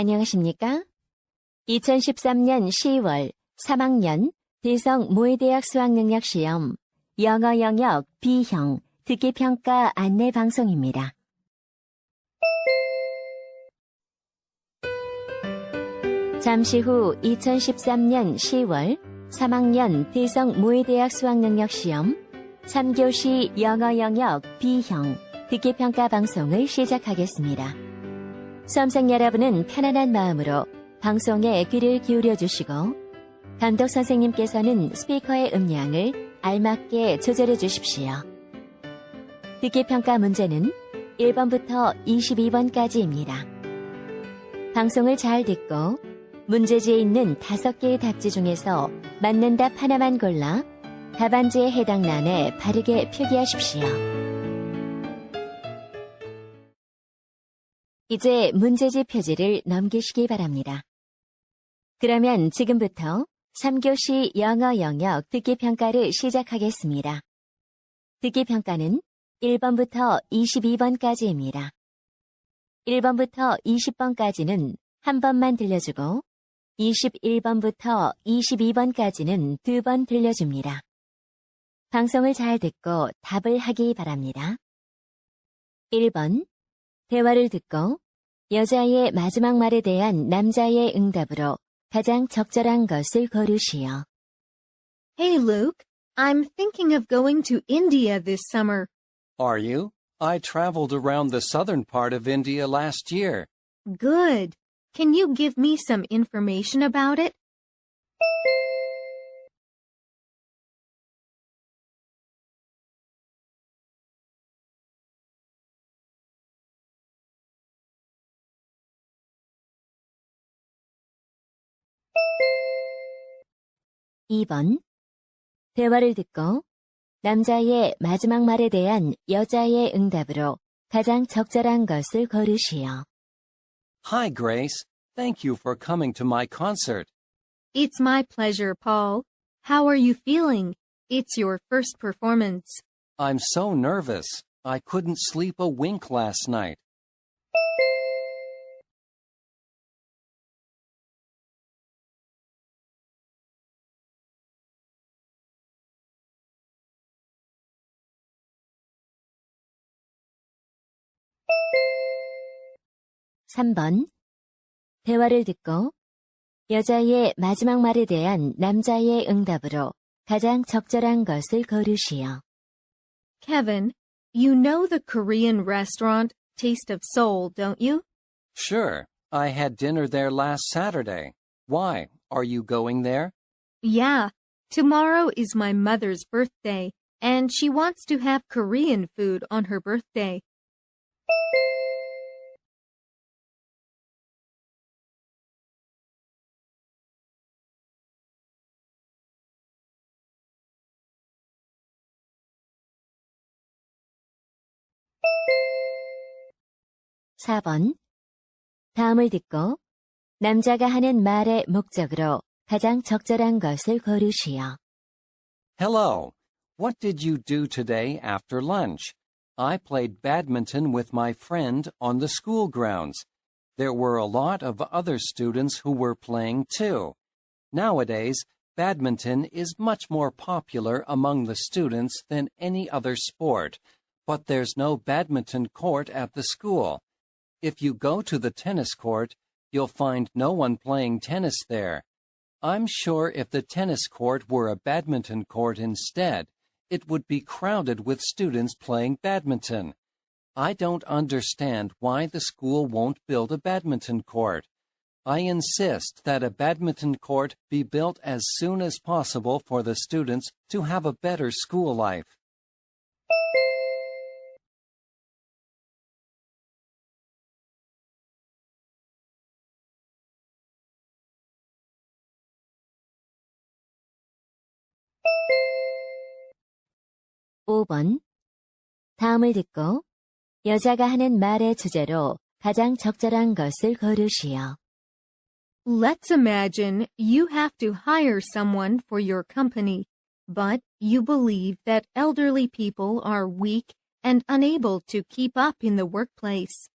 안녕하십니까? 2013년 10월 3학년 대성 모의대학 수학능력시험 영어 영역 B형 듣기평가 안내 방송입니다. 잠시 후 2013년 10월 3학년 대성 모의대학 수학능력시험 3교시 영어 영역 B형 듣기평가 방송을 시작하겠습니다. 수험생 여러분은 편안한 마음으로 방송에 귀를 기울여 주시고 감독 선생님께서는 스피커의 음량을 알맞게 조절해 주십시오. 듣기평가 문제는 1번부터 22번까지입니다. 방송을 잘 듣고 문제지에 있는 5개의 답지 중에서 맞는 답 하나만 골라 답안지에 해당 란에 바르게 표기하십시오. 이제 문제지 표지를 넘기시기 바랍니다. 그러면 지금부터 3교시 영어 영역 듣기평가를 시작하겠습니다. 듣기평가는 1번부터 22번까지입니다. 1번부터 20번까지는 한 번만 들려주고 21번부터 22번까지는 2번 들려줍니다. 방송을 잘 듣고 답을 하기 바랍니다. 1번 대화를 듣고 여자의 마지막 말에 대한 남자의 응답으로 가장 적절한 것을 고르시오. Hey, Luke. I'm thinking of going to India this summer. Are you? I traveled around the southern part of India last year. Good. Can you give me some information about it? (2번) 대화를 듣고 남자의 마지막 말에 대한 여자의 응답으로 가장 적절한 것을 고르시오. Hi, Grace. Thank you for coming to my concert. It's my pleasure, Paul. How are you feeling? It's your first performance. I'm so nervous. I couldn't sleep a wink last night. (3번) 대화를 듣고 여자의 마지막 말에 대한 남자의 응답으로 가장 적절한 것을 고르시오. Kevin, you know the Korean restaurant Taste of Seoul, don't you? Sure. I had dinner there last Saturday. Why? Are you going there? Yeah. Tomorrow is my mother's birthday, and she wants to have Korean food on her birthday. (4번) 다음을 듣고 남자가 하는 말의 목적으로 가장 적절한 것을 고르시오. Hello. What did you do today after lunch? I played badminton with my friend on the school grounds. There were a lot of other students who were playing too. Nowadays, badminton is much more popular among the students than any other sport, but there's no badminton court at the school. If you go to the tennis court, you'll find no one playing tennis there. I'm sure if the tennis court were a badminton court instead, it would be crowded with students playing badminton. I don't understand why the school won't build a badminton court. I insist that a badminton court be built as soon as possible for the students to have a better school life. (5번) 다음을 듣고 여자가 하는 말의 주제로 가장 적절한 것을 고르시오. Let's imagine you have to hire someone for your company, but you believe that elderly people are weak and unable to keep up in the workplace.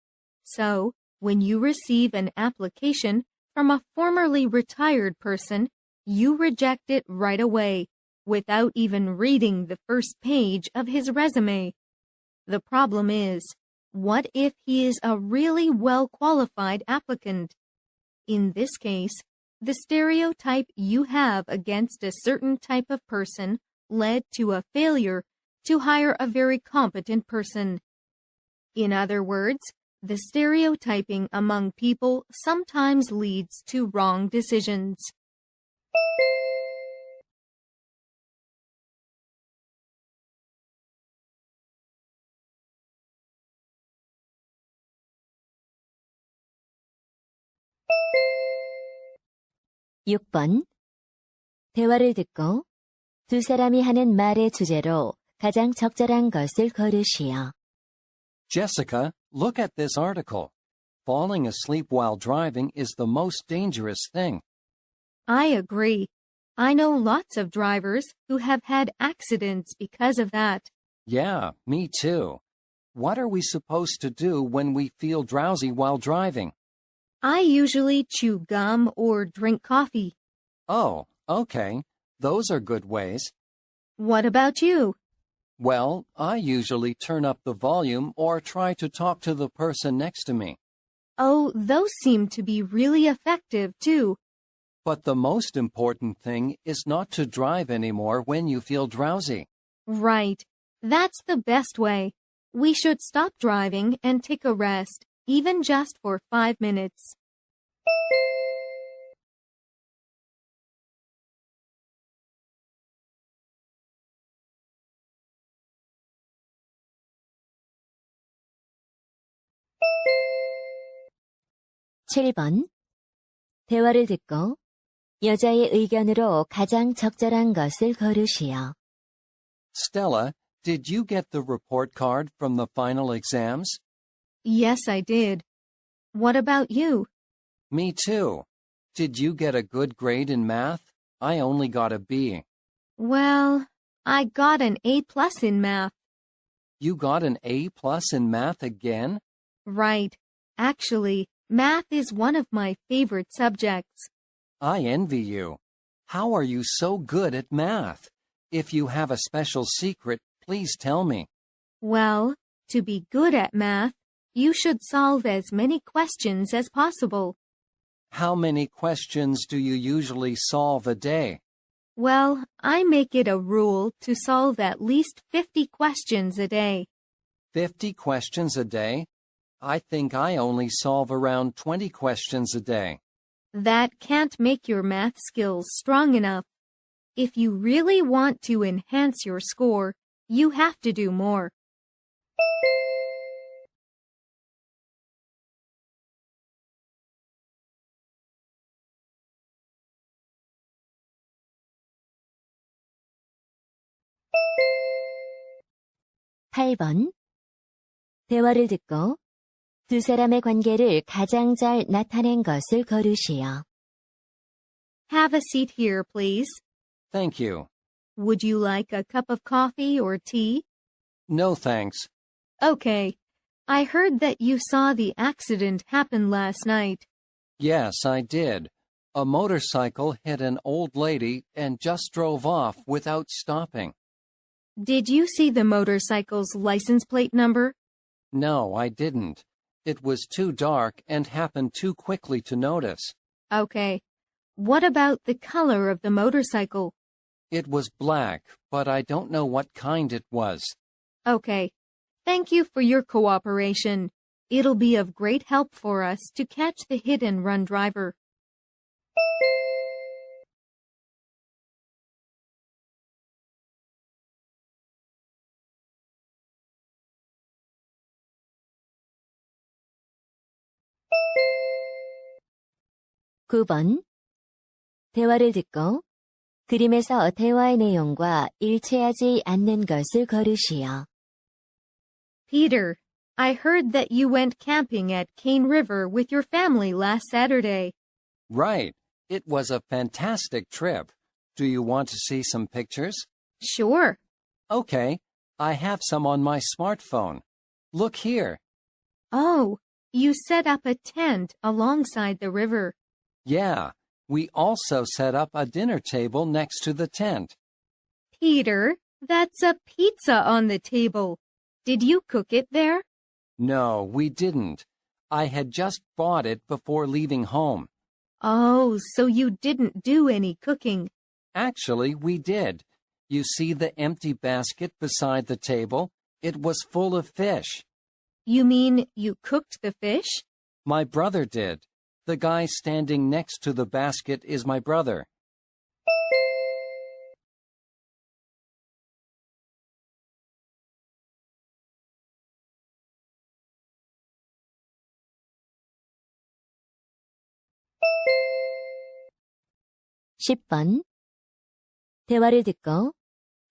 So, When you receive an application from a formerly retired person, you reject it right away, without even reading the first page of his resume. The problem is, what if he is a really well-qualified applicant? In this case, the stereotype you have against a certain type of person led to a failure to hire a very competent person. In other words, the stereotyping among people sometimes leads to wrong decisions. 육 번 대화를 듣고 두 사람이 하는 말의 주제로 가장 적절한 것을 고르시오. Jessica, look at this article. Falling asleep while driving is the most dangerous thing. I agree. I know lots of drivers who have had accidents because of that. Yeah, me too. What are we supposed to do when we feel drowsy while driving? I usually chew gum or drink coffee. Oh, okay. Those are good ways. What about you? Well, I usually turn up the volume or try to talk to the person next to me. Oh, those seem to be really effective too. But the most important thing is not to drive anymore when you feel drowsy. Right. That's the best way. We should stop driving and take a rest, even just for 5 minutes. 칠 번 대화를 듣고 여자의 의견으로 가장 적절한 것을 고르시오. Stella, did you get the report card from the final exams? Yes, I did. What about you? Me too. Did you get a good grade in math? I only got a B. Well, I got an A+ in math. You got an A+ in math again? Right. Actually, math is one of my favorite subjects. I envy you. How are you so good at math? If you have a special secret, please tell me. Well, to be good at math, you should solve as many questions as possible. How many questions do you usually solve a day? Well, I make it a rule to solve at least 50 questions a day. 50 questions a day? I think I only solve around 20 questions a day. That can't make your math skills strong enough. If you really want to enhance your score, you have to do more. 팔 번 대화를 듣고 두 사람의 관계를 가장 잘 나타낸 것을 고르시오. Have a seat here, please. Thank you. Would you like a cup of coffee or tea? No thanks. Okay. I heard that you saw the accident happen last night. Yes, I did. A motorcycle hit an old lady and just drove off without stopping. Did you see the motorcycle's license plate number? No, I didn't. It was too dark and happened too quickly to notice. Okay. What about the color of the motorcycle? It was black, but I don't know what kind it was. Okay. Thank you for your cooperation. It'll be of great help for us to catch the hit-and-run driver. 구 번 대화를 듣고 그림에서 대화의 내용과 일치하지 않는 것을 고르시오. Peter, I heard that you went camping at Cane River with your family last Saturday. Right. It was a fantastic trip. Do you want to see some pictures? Sure. Okay. I have some on my smartphone. Look here. Oh, You set up a tent alongside the river. Yeah, we also set up a dinner table next to the tent. Peter, that's a pizza on the table. Did you cook it there? No, we didn't. I had just bought it before leaving home. Oh, so you didn't do any cooking. Actually, we did. You see the empty basket beside the table? It was full of fish. You mean you cooked the fish? My brother did. The guy standing next to the basket is my brother. (10번) 대화를 듣고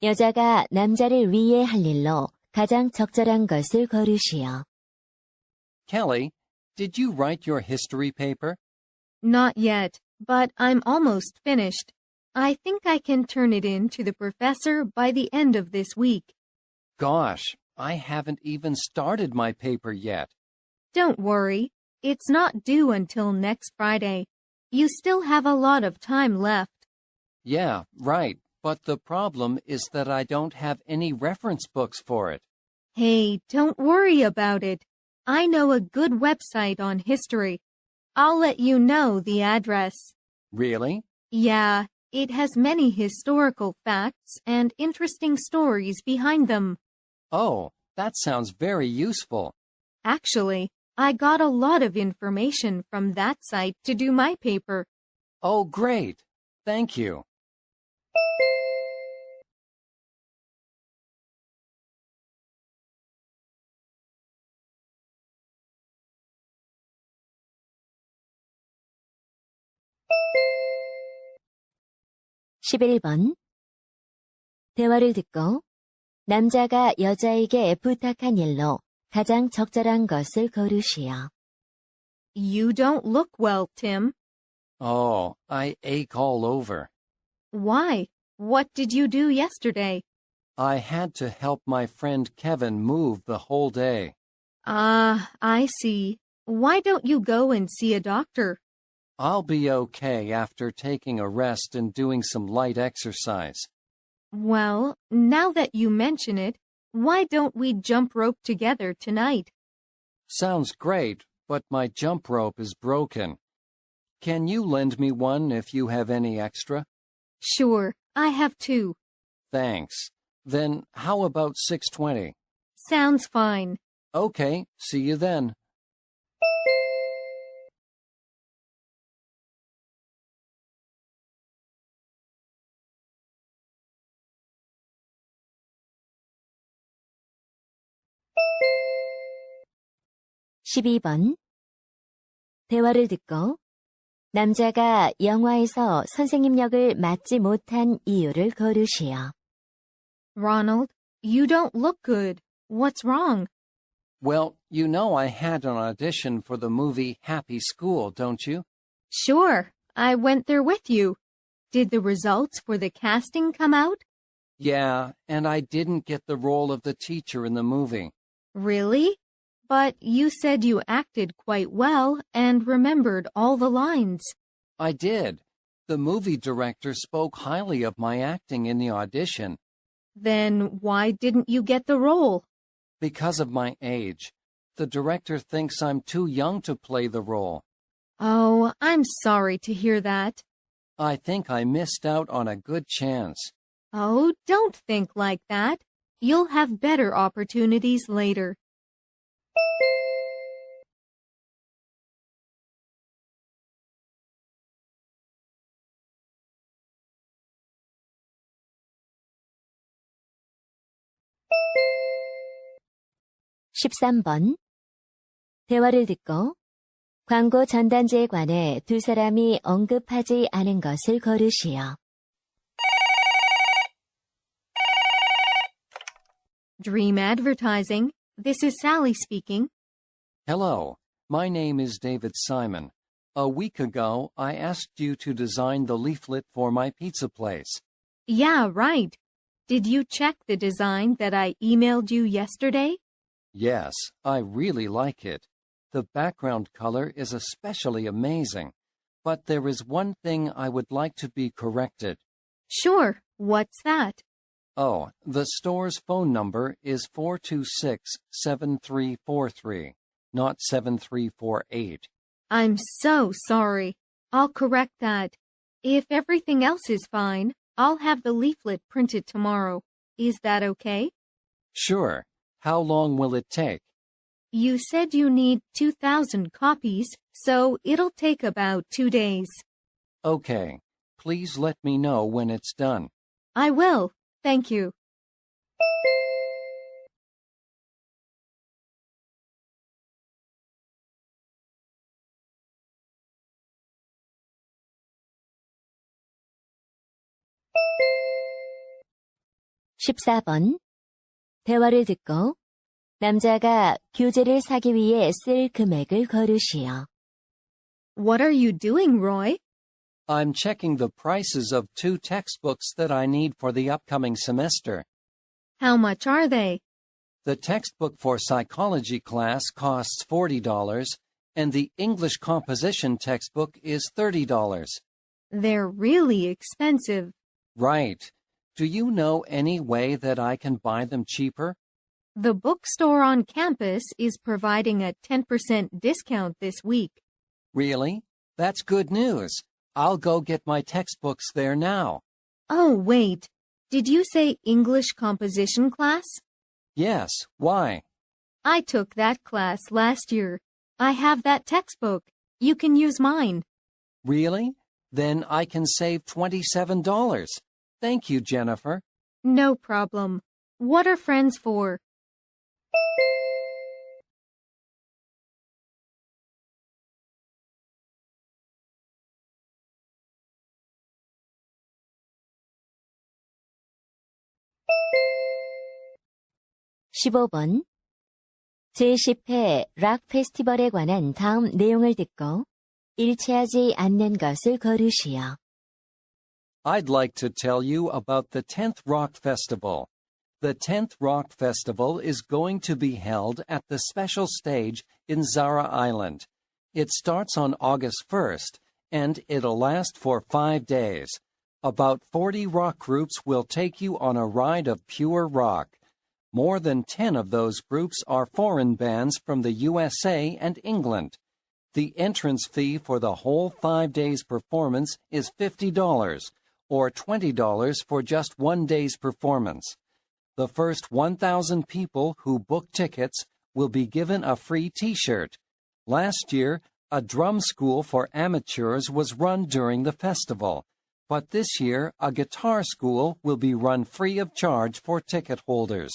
여자가 남자를 위해 할 일로 가장 적절한 것을 고르시오. Kelly, did you write your history paper? Not yet, but I'm almost finished. I think I can turn it in to the professor by the end of this week. Gosh, I haven't even started my paper yet. Don't worry, it's not due until next Friday. You still have a lot of time left. Yeah, right, but the problem is that I don't have any reference books for it. Hey, don't worry about it. I know a good website on history. I'll let you know the address. Really? Yeah, it has many historical facts and interesting stories behind them. Oh, that sounds very useful. Actually, I got a lot of information from that site to do my paper. Oh, great. Thank you. (11번) 대화를 듣고 남자가 여자에게 부탁한 일로 가장 적절한 것을 고르시오. You don't look well, Tim. Oh, I ache all over. Why? What did you do yesterday? I had to help my friend Kevin move the whole day. Ah, I see. Why don't you go and see a doctor? I'll be okay after taking a rest and doing some light exercise. Well, now that you mention it, why don't we jump rope together tonight? Sounds great, but my jump rope is broken. Can you lend me one if you have any extra? Sure, I have two. Thanks. Then how about 6:20? Sounds fine. Okay, see you then. (12번) 대화를 듣고 남자가 영화에서 선생님 역을 맡지 못한 이유를 고르시오. Ronald, you don't look good. What's wrong? Well, you know I had an audition for the movie Happy School, don't you? Sure, I went there with you. Did the results for the casting come out? Yeah, and I didn't get the role of the teacher in the movie. Really? But you said you acted quite well and remembered all the lines. I did. The movie director spoke highly of my acting in the audition. Then why didn't you get the role? Because of my age. The director thinks I'm too young to play the role. Oh, I'm sorry to hear that. I think I missed out on a good chance. Oh, don't think like that. You'll have better opportunities later. (13번) 대화를 듣고 광고 전단지에 관해 두 사람이 언급하지 않은 것을 고르시오. Dream Advertising. This is Sally speaking. Hello, my name is David Simon. A week ago, I asked you to design the leaflet for my pizza place. Yeah, right. Did you check the design that I emailed you yesterday? Yes, I really like it. The background color is especially amazing, but there is one thing I would like to be corrected. Sure, what's that? Oh, the store's phone number is 426-7343, not 7348. I'm so sorry. I'll correct that. If everything else is fine, I'll have the leaflet printed tomorrow. Is that okay? Sure. How long will it take? You said you need 2,000 copies, so it'll take about 2 days. Okay. Please let me know when it's done. I will. Thank you. (14번) 대화를 듣고 남자가 교재를 사기 위해 쓸 금액을 거르시오. What are you doing, Roy? I'm checking the prices of 2 textbooks that I need for the upcoming semester. How much are they? The textbook for psychology class costs $40, and the English composition textbook is $30. They're really expensive. Right. Do you know any way that I can buy them cheaper? The bookstore on campus is providing a 10% discount this week. Really? That's good news. I'll go get my textbooks there now. Oh, wait. Did you say English composition class? Yes, why? I took that class last year. I have that textbook. You can use mine. Really? Then I can save $27. Thank you, Jennifer. No problem. What are friends for? (15번) 제10회 락 페스티벌에 관한 다음 내용을 듣고 일치하지 않는 것을 거르시오. I'd like to tell you about the 10th Rock Festival. The 10th Rock Festival is going to be held at the special stage in Zara Island. It starts on August 1st, and it'll last for 5 days. About 40 rock groups will take you on a ride of pure rock. More than 10 of those groups are foreign bands from the USA and England. The entrance fee for the whole 5 days performance is $50, or $20 for just 1 day's performance. The first 1,000 people who book tickets will be given a free T-shirt. Last year, a drum school for amateurs was run during the festival, but this year a guitar school will be run free of charge for ticket holders.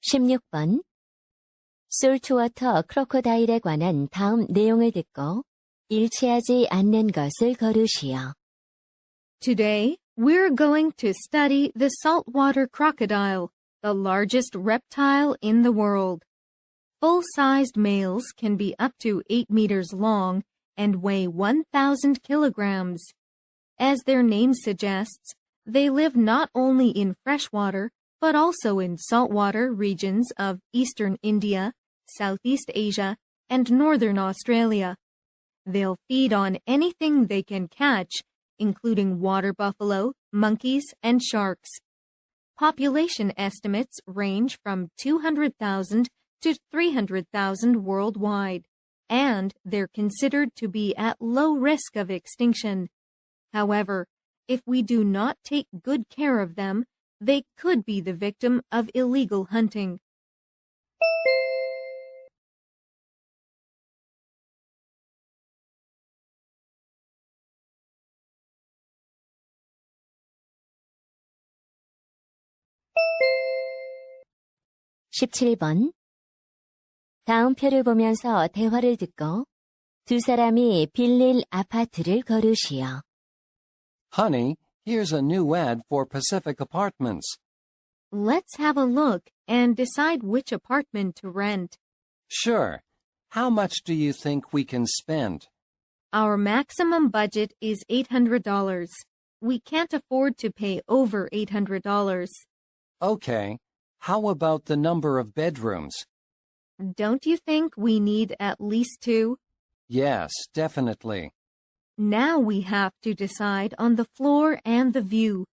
(16번) 솔트워터 크로코다일에 관한 다음 내용을 듣고 일치하지 않는 것을 거르시오. Today, we're going to study the saltwater crocodile, the largest reptile in the world. Full-sized males can be up to 8 meters long and weigh 1,000 kilograms. As their name suggests, they live not only in freshwater, but also in saltwater regions of eastern India, Southeast Asia, and northern Australia. They'll feed on anything they can catch, including water buffalo, monkeys, and sharks. Population estimates range from 200,000 to 300,000 worldwide, and they're considered to be at low risk of extinction. However, if we do not take good care of them, they could be the victim of illegal hunting. (17번) 다음 표를 보면서 대화를 듣고 두 사람이 빌릴 아파트를 거르시오. Honey, here's a new ad for Pacific Apartments. Let's have a look and decide which apartment to rent. Sure. How much do you think we can spend? Our maximum budget is $800. We can't afford to pay over $800. Okay. How about the number of bedrooms? Don't you think we need at least 2? Yes, definitely. Now we have to decide on the floor and the view.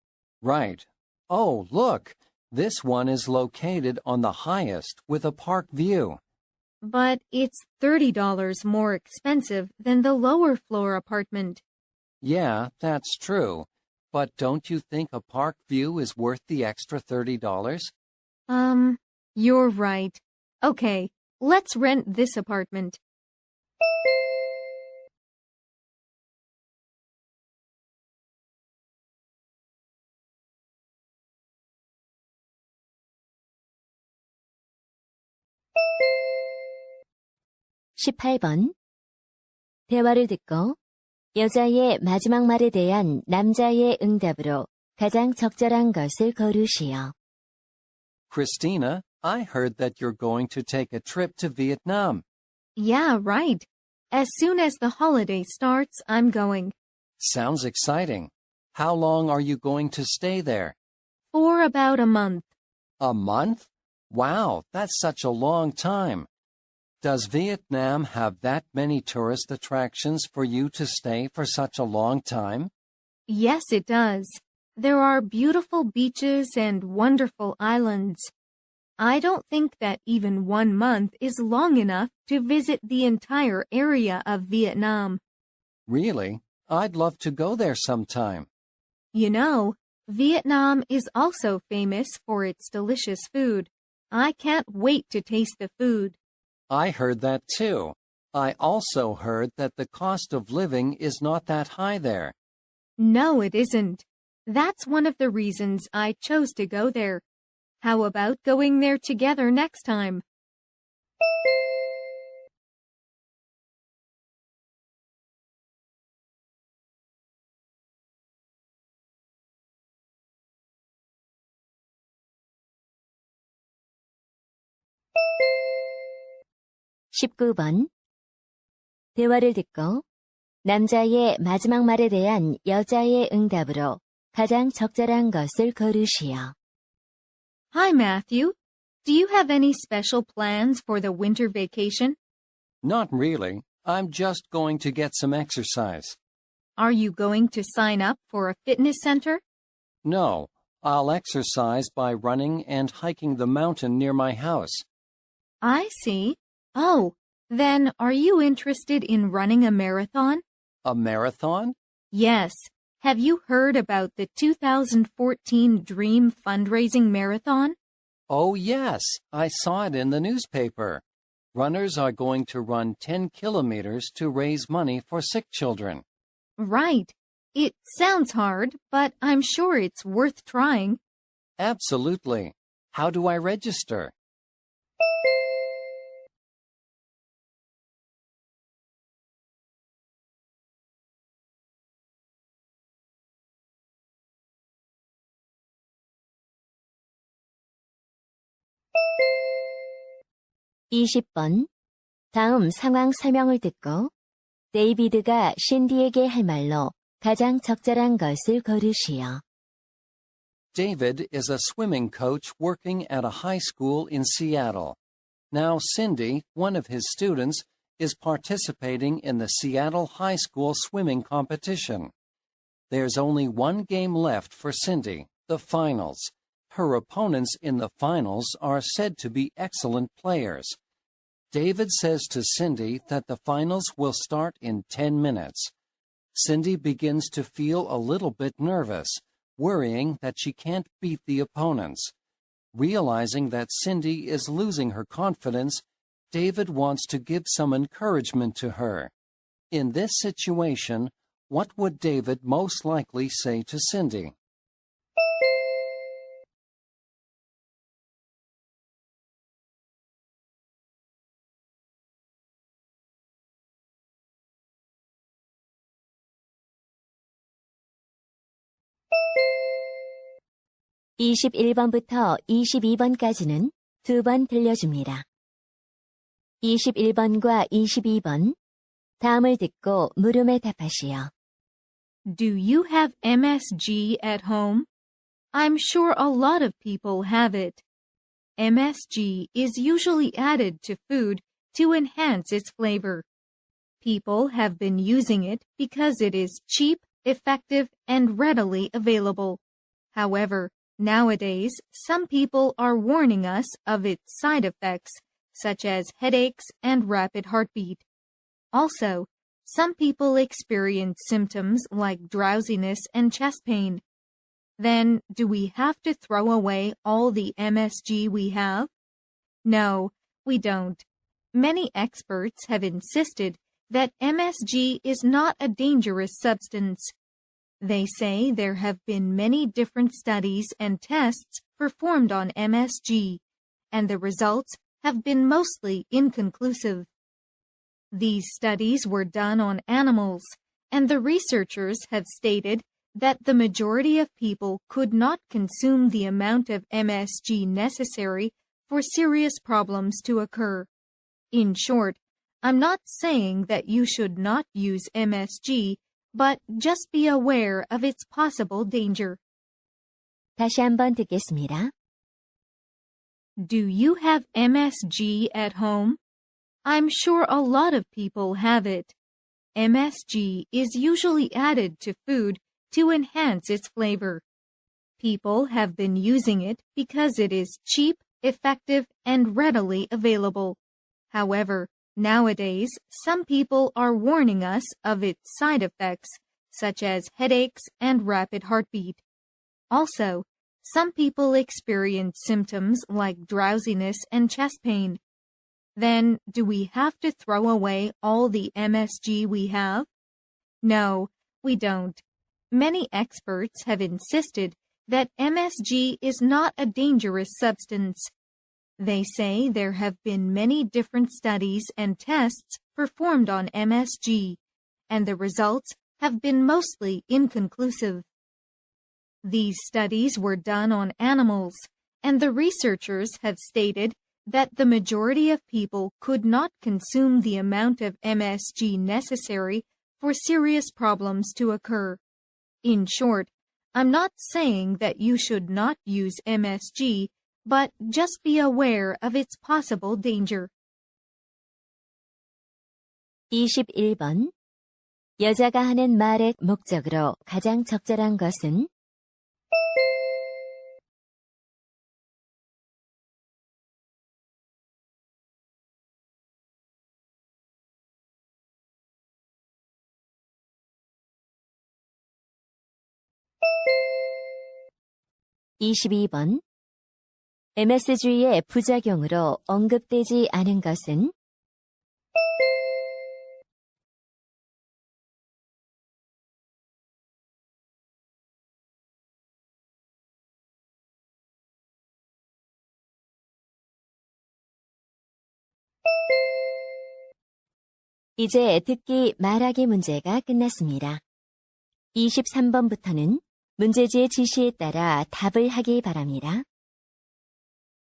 Right. Oh, look. This one is located on the highest with a park view. But it's $30 more expensive than the lower floor apartment. Yeah, that's true. But don't you think a park view is worth the extra $30? You're right. Okay, let's rent this apartment. (18번) 대화를 듣고 여자의 마지막 말에 대한 남자의 응답으로 가장 적절한 것을 고르시오. Christina, I heard that you're going to take a trip to Vietnam. Yeah, right. As soon as the holiday starts, I'm going. Sounds exciting. How long are you going to stay there? For about a month. A month? Wow, that's such a long time. Does Vietnam have that many tourist attractions for you to stay for such a long time? Yes, it does. There are beautiful beaches and wonderful islands. I don't think that even 1 month is long enough to visit the entire area of Vietnam. Really? I'd love to go there sometime. You know, Vietnam is also famous for its delicious food. I can't wait to taste the food. I heard that too. I also heard that the cost of living is not that high there. No, it isn't. That's one of the reasons I chose to go there. How about going there together next time? (19번) 대화를 듣고 남자의 마지막 말에 대한 여자의 응답으로 가장 적절한 것을 고르시오. Hi, Matthew. Do you have any special plans for the winter vacation? Not really. I'm just going to get some exercise. Are you going to sign up for a fitness center? No, I'll exercise by running and hiking the mountain near my house. I see. Oh, then are you interested in running a marathon? A marathon? Yes. Have you heard about the 2014 Dream Fundraising Marathon? Oh, yes, I saw it in the newspaper. Runners are going to run 10 kilometers to raise money for sick children. Right. It sounds hard, but I'm sure it's worth trying. Absolutely. How do I register? (20번) 다음 상황 설명을 듣고 데이비드가 신디에게 할 말로 가장 적절한 것을 고르시오. David is a swimming coach working at a high school in Seattle. Now Cindy, one of his students, is participating in the Seattle High School swimming competition. There's only one game left for Cindy, the finals. Her opponents in the finals are said to be excellent players. David says to Cindy that the finals will start in 10 minutes. Cindy begins to feel a little bit nervous, worrying that she can't beat the opponents. Realizing that Cindy is losing her confidence, David wants to give some encouragement to her. In this situation, what would David most likely say to Cindy? (21번부터 22번까지는 2번 들려줍니다. 21번과 22번. 다음을 듣고 물음에 답하시오. Do you have MSG at home? I'm sure a lot of people have it. MSG is usually added to food to enhance its flavor. People have been using it because it is cheap, effective, and readily available. However, nowadays, some people are warning us of its side effects, such as headaches and rapid heartbeat. Also, some people experience symptoms like drowsiness and chest pain. Then, do we have to throw away all the MSG we have? No, we don't. Many experts have insisted that MSG is not a dangerous substance. They say there have been many different studies and tests performed on MSG, and the results have been mostly inconclusive. These studies were done on animals, and the researchers have stated that the majority of people could not consume the amount of MSG necessary for serious problems to occur. In short, I'm not saying that you should not use MSG, but just be aware of its possible danger. 다시 한번 듣겠습니다. Do you have MSG at home? I'm sure a lot of people have it. MSG is usually added to food to enhance its flavor. People have been using it because it is cheap, effective, and readily available. However, nowadays, some people are warning us of its side effects, such as headaches and rapid heartbeat. Also, some people experience symptoms like drowsiness and chest pain. Then, do we have to throw away all the MSG we have? No, we don't. Many experts have insisted that MSG is not a dangerous substance. They say there have been many different studies and tests performed on MSG, and the results have been mostly inconclusive. These studies were done on animals, and the researchers have stated that the majority of people could not consume the amount of MSG necessary for serious problems to occur. In short, I'm not saying that you should not use MSG, but just be aware of its possible danger. 21번. 여자가 하는 말의 목적으로 가장 적절한 것은? (22번) MSG의 부작용으로 언급되지 않은 것은? 이제 듣기 말하기 문제가 끝났습니다. 23번부터는 문제지의 지시에 따라 답을 하기 바랍니다.